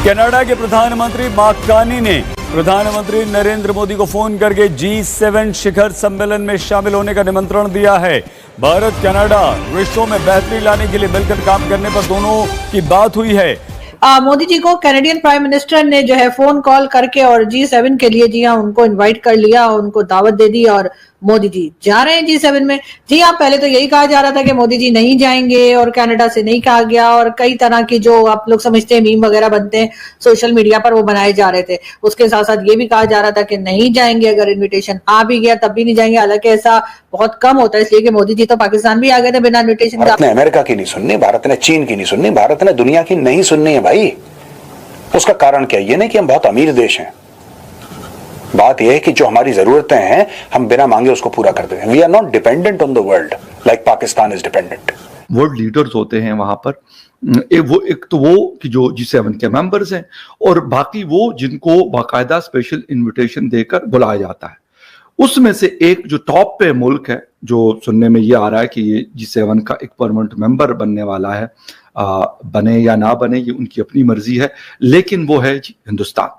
Canada के प्रधानमंत्री mark Carney ने प्रधानमंत्री नरेंद्र मोदी को फोन करके G7 शिखर सम्मेलन में शामिल होने का निमंत्रण दिया है। भारत कनाडा विश्व में बेहतरी लाने के लिए मिलकर काम करने पर दोनों की बात हुई है। मोदी जी को कैनेडियन प्राइम मिनिस्टर ने जो है फोन कॉल करके और G7 के लिए जी हाँ उनको इनवाइट कर लिया, उनको दावत दे दी और मोदी जी जा रहे हैं G7 में। जी हाँ, पहले तो यही कहा जा रहा था कि मोदी जी नहीं जाएंगे और कनाडा से नहीं कहा गया और कई तरह की जो आप लोग समझते हैं मीम वगैरह बनते हैं सोशल मीडिया पर वो बनाए जा रहे थे। उसके साथ साथ ये भी कहा जा रहा था कि नहीं जाएंगे, अगर इन्विटेशन आ भी गया तब भी नहीं जाएंगे। हालांकि ऐसा बहुत कम होता है, इसलिए कि मोदी जी तो पाकिस्तान भी आ गए थे बिना इन्विटेशन। भारत ने अमेरिका की नहीं सुननी, भारत ने चीन की नहीं सुननी, भारत ने दुनिया की नहीं सुननी है भाई। उसका कारण क्या? ये नहीं कि हम बहुत अमीर देश हैं, बात यह है कि जो हमारी जरूरतें हैं हम बिना मांगे उसको पूरा कर देते हैं। We are not dependent on the world like Pakistan is dependent. World leaders होते हैं वहां पर, एक तो वो कि जो G7 के मेंबर्स हैं और बाकी वो जिनको बाकायदा स्पेशल इनविटेशन देकर बुलाया जाता है। उसमें से एक जो टॉप पे मुल्क है, जो सुनने में ये आ रहा है कि ये G7 का एक परमानेंट मेंबर बनने वाला है, बने या ना बने ये उनकी अपनी मर्जी है, लेकिन वो है हिंदुस्तान।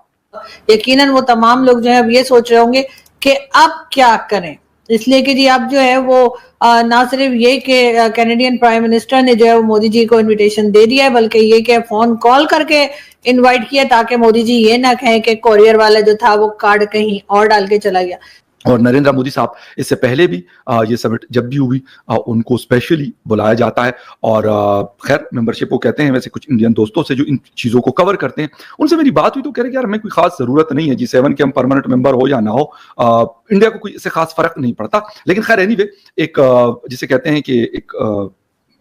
यकीनन वो तमाम लोग जो है अब ये सोच रहे होंगे कि अब क्या करें, इसलिए कि जी अब जो है वो ना सिर्फ ये कि कैनेडियन प्राइम मिनिस्टर ने जो है वो मोदी जी को इनविटेशन दे दिया है, बल्कि ये कि फोन कॉल करके इनवाइट किया ताकि मोदी जी ये ना कहें कि कोरियर वाला जो था वो कार्ड कहीं और डाल के चला गया। और नरेंद्र मोदी साहब इससे पहले भी ये समिट जब भी हुई उनको स्पेशली बुलाया जाता है। और खैर मेंबरशिप वो कहते हैं, वैसे कुछ इंडियन दोस्तों से जो इन चीज़ों को कवर करते हैं उनसे मेरी बात हुई तो कह रहे कि यार हमें कोई खास ज़रूरत नहीं है G7 के, हम परमानेंट मेंबर हो या ना हो, इंडिया को कोई इससे खास फर्क नहीं पड़ता। लेकिन खैर एनीवे एक जिसे कहते हैं कि एक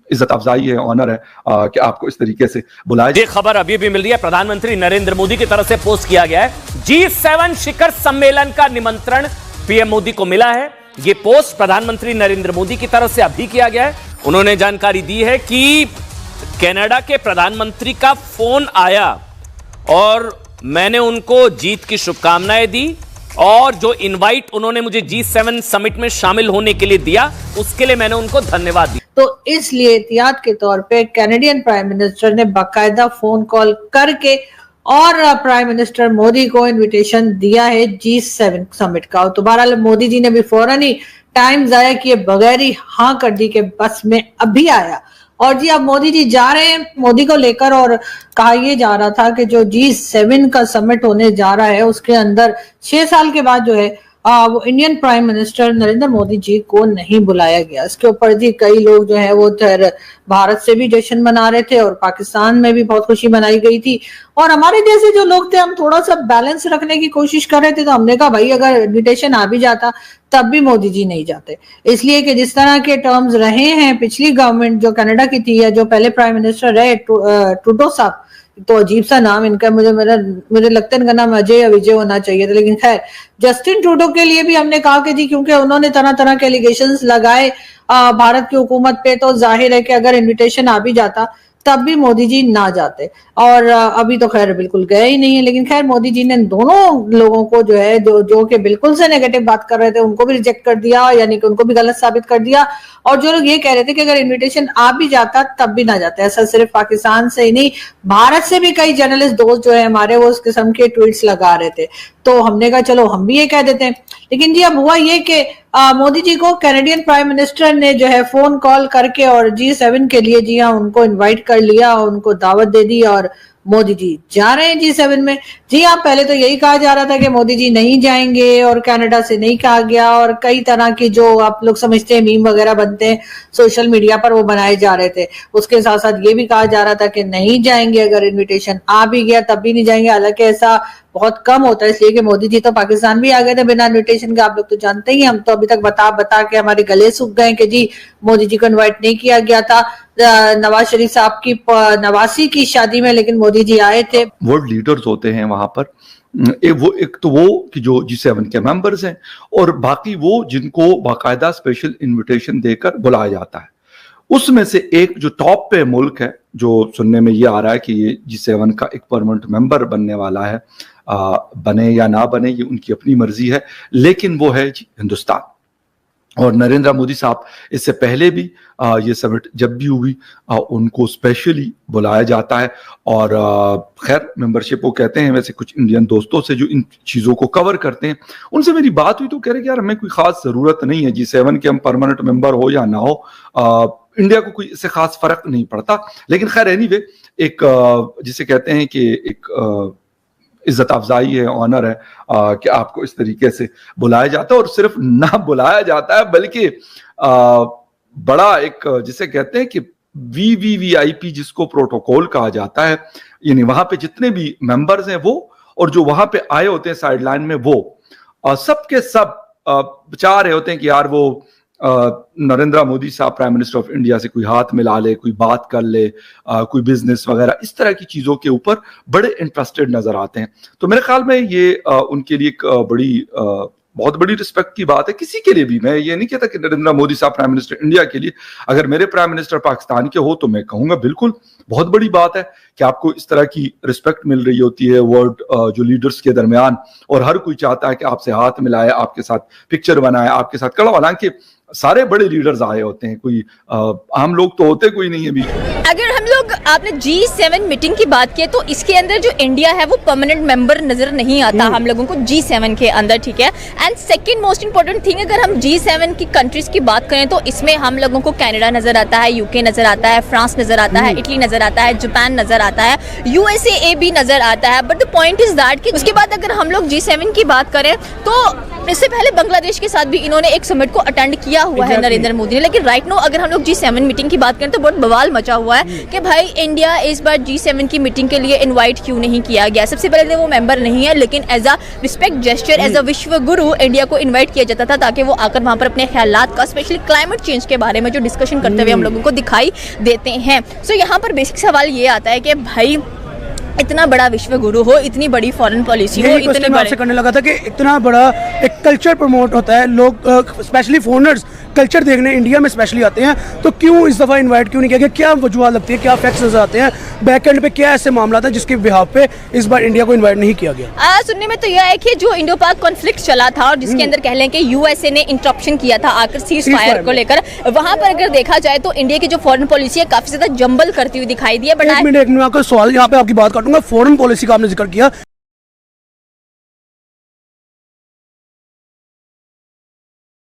इज्जत अफजाई है, ऑनर है कि आपको इस तरीके से बुलाया। ये खबर अभी भी मिल रही है, प्रधानमंत्री नरेंद्र मोदी की तरफ से पोस्ट किया गया है, G7 शिखर सम्मेलन का निमंत्रण पीएम मोदी को मिला है। यह पोस्ट प्रधानमंत्री नरेंद्र मोदी की तरफ से अभी किया गया है। उन्होंने जानकारी दी है कि कनाडा के प्रधानमंत्री का फोन आया और मैंने उनको जीत की शुभकामनाएं दी और जो इनवाइट उन्होंने मुझे G7 समिट में शामिल होने के लिए दिया उसके लिए मैंने उनको धन्यवाद दिया। तो इसलिए एहतियात के तौर पे कैनेडियन प्राइम मिनिस्टर ने बाकायदा फोन कॉल करके और प्राइम मिनिस्टर मोदी को इनविटेशन दिया है G7 समिट का। तो बहरहाल मोदी जी ने भी फौरन ही टाइम जाया किए बगैर ही हाँ कर दी कि बस में अभी आया। और जी अब मोदी जी जा रहे हैं मोदी को लेकर, और कहा यह जा रहा था कि जो G7 का समिट होने जा रहा है उसके अंदर 6 साल के बाद जो है वो Indian prime minister Narendra Modi ji को नहीं बुलाया गया। इसके ऊपर जी कई लोग जो है वो भारत से भी जश्न मना रहे थे और पाकिस्तान में भी बहुत खुशी मनाई गई थी। और हमारे जैसे जो लोग थे हम थोड़ा सा बैलेंस रखने की कोशिश कर रहे थे, तो हमने कहा भाई अगर इन्विटेशन आ भी जाता तब भी मोदी जी नहीं जाते, इसलिए कि जिस तरह के टर्म्स रहे हैं पिछली गवर्नमेंट जो कनाडा की थी या जो पहले प्राइम मिनिस्टर रहे ट्रूडो साहब, तो अजीब सा नाम इनका, मुझे लगता है इनका नाम अजय या विजय होना चाहिए था, लेकिन खैर जस्टिन ट्रूडो के लिए भी हमने कहा कि जी क्योंकि उन्होंने तरह तरह के एलिगेशंस लगाए भारत की हुकूमत पे, तो जाहिर है कि अगर इनविटेशन आ भी जाता तब भी मोदी जी ना जाते। और अभी तो खैर बिल्कुल गए ही नहीं है, लेकिन खैर मोदी जी ने दोनों लोगों को जो है जो कि बिल्कुल से नेगेटिव बात कर रहे थे उनको भी रिजेक्ट कर दिया, यानी कि उनको भी गलत साबित कर दिया। और जो लोग ये कह रहे थे कि अगर इनविटेशन आ भी जाता तब भी ना जाते, ऐसा सिर्फ पाकिस्तान से ही नहीं भारत से भी कई जर्नलिस्ट दोस्त जो है हमारे वो उस किस्म के ट्वीट्स लगा रहे थे। तो हमने कहा चलो हम भी ये कह देते हैं। लेकिन जी अब हुआ ये कि मोदी जी को कैनेडियन प्राइम मिनिस्टर ने जो है फोन कॉल करके और G7 के लिए जी हाँ उनको इनवाइट कर लिया, उनको दावत दे दी और मोदी जी जा रहे हैं G7 में। जी हाँ, पहले तो यही कहा जा रहा था कि मोदी जी नहीं जाएंगे और कनाडा से नहीं कहा गया और कई तरह की जो आप लोग समझते हैं मीम वगैरह बनते हैं सोशल मीडिया पर वो बनाए जा रहे थे। उसके साथ साथ ये भी कहा जा रहा था कि नहीं जाएंगे, अगर इन्विटेशन आ भी गया तब भी नहीं जाएंगे। हालांकि ऐसा बहुत कम होता है, इसलिए कि मोदी जी तो पाकिस्तान भी आ गए थे बिना इन्विटेशन के, आप लोग तो जानते ही। हम तो अभी तक बता के हमारे गले सूख गए कि जी मोदी जी को इनवाइट नहीं किया गया था नवाज शरीफ साहब की नवासी की शादी में, लेकिन मोदी जी आए थे। वर्ल्ड लीडर्स होते हैं वहां पर, एक तो वो कि जो G7 के मेंबर्स हैं और बाकी वो जिनको बाकायदा स्पेशल इनविटेशन देकर बुलाया जाता है। उसमें से एक जो टॉप पे मुल्क है, जो सुनने में ये आ रहा है कि ये G7 का एक परमानेंट मेंबर बनने वाला है, बने या ना बने ये उनकी अपनी मर्जी है, लेकिन वो है हिंदुस्तान। और नरेंद्र मोदी साहब इससे पहले भी ये समिट जब भी हुई उनको स्पेशली बुलाया जाता है। और खैर मेंबरशिप वो कहते हैं, वैसे कुछ इंडियन दोस्तों से जो इन चीज़ों को कवर करते हैं उनसे मेरी बात हुई तो कह रहे कि यार हमें कोई खास ज़रूरत नहीं है G7 के, हम परमानेंट मेंबर हो या ना हो, इंडिया को कोई इससे खास फर्क नहीं पड़ता। लेकिन खैर एनीवे एक जिसे कहते हैं कि एक इज्जत अफजाई है, ऑनर है कि आपको इस तरीके से बुलाया जाता है। और सिर्फ ना बुलाया जाता है बल्कि बड़ा एक जिसे कहते हैं कि VVVIP जिसको प्रोटोकॉल कहा जाता है, यानी वहां पे जितने भी मेंबर्स हैं वो और जो वहां पे आए होते हैं साइडलाइन में वो सब के सब चाह रहे होते हैं कि यार वो नरेंद्र मोदी साहब प्राइम मिनिस्टर ऑफ इंडिया से कोई हाथ मिला ले, कोई बात कर ले, कोई बिजनेस वगैरह इस तरह की चीजों के ऊपर बड़े इंटरेस्टेड नजर आते हैं। तो मेरे ख्याल में ये उनके लिए एक बहुत बड़ी रिस्पेक्ट की बात है। किसी के लिए भी, मैं ये नहीं कहता कि नरेंद्र मोदी साहब प्राइम मिनिस्टर इंडिया के लिए, अगर मेरे प्राइम मिनिस्टर पाकिस्तान के हो तो मैं कहूंगा बिल्कुल बहुत बड़ी बात है कि आपको इस तरह की रिस्पेक्ट मिल रही होती है वर्ल्ड जो लीडर्स के दरमियान, और हर कोई चाहता है कि आपसे हाथ मिलाए, आपके साथ पिक्चर बनाए, आपके साथ खड़ा। हालांकि सारे बड़े लीडर्स आए होते हैं, कोई आम लोग तो होते कोई नहीं है भी। अगर हम लोग आपने G7 मीटिंग की बात की तो इसके अंदर जो इंडिया है वो परमानेंट मेंबर नजर नहीं आता हम लोगों को G7 के अंदर, ठीक है। And second most important thing, अगर हम G7 की कंट्रीज की बात करें तो इसमें हम लोगों को कनाडा नजर आता है, UK नजर आता है, फ्रांस नजर आता है, इटली नजर आता है, जापान नजर आता है, USA भी नजर आता है। But the point is that कि उसके बाद अगर हम लोग G7 की बात करें तो इससे पहले बांग्लादेश के साथ भी इन्होंने एक समिट को अटेंड किया हुआ है नरेंद्र मोदी ने। लेकिन राइट नो अगर हम लोग G7 मीटिंग की बात करें तो बहुत बवाल मचा हुआ है कि भाई इंडिया इस बार G7 की मीटिंग के लिए इनवाइट क्यों नहीं किया गया। सबसे पहले वो मेंबर नहीं है, लेकिन as a respect gesture, as a vishwa guru India को इन्वाइट किया जाता था ताकि वो आकर वहां पर अपने ख्यालात का, स्पेशली क्लाइमेट चेंज के बारे में जो डिस्कशन करते हुए हम लोगों को दिखाई देते हैं। सो यहाँ पर बेसिक सवाल ये आता है कि भाई इतना बड़ा विश्व गुरु हो, इतनी बड़ी फॉरेन पॉलिसी हो, इतने बड़े करने लगा था कि इतना बड़ा एक कल्चर प्रमोट होता है, लोग स्पेशली फॉरेनर्स कल्चर देखने इंडिया में स्पेशली आते हैं, तो क्यों इस दफ़ा इनवाइट क्यों नहीं किया गया? क्या वजूहत लगती है, क्या फैक्ट्स नजर आते हैं, बैक एंड पे क्या ऐसे मामला था जिसके बिहाफ पे इस बार इंडिया को इनवाइट नहीं किया गया? सुनने में तो यह है कि जो इंडो पाक कॉन्फ्लिक्ट चला था और जिसके अंदर कह लें कि USA ने इंटरप्शन किया था आकर सीज फायर को लेकर, वहां पर अगर देखा जाए तो इंडिया की जो फॉरेन पॉलिसी है काफी ज्यादा जंबल करती हुई दिखाई दी है। बट एक मिनट आपका सवाल यहाँ पे आपकी बात काटूंगा। फॉरेन पॉलिसी का आपने जिक्र किया,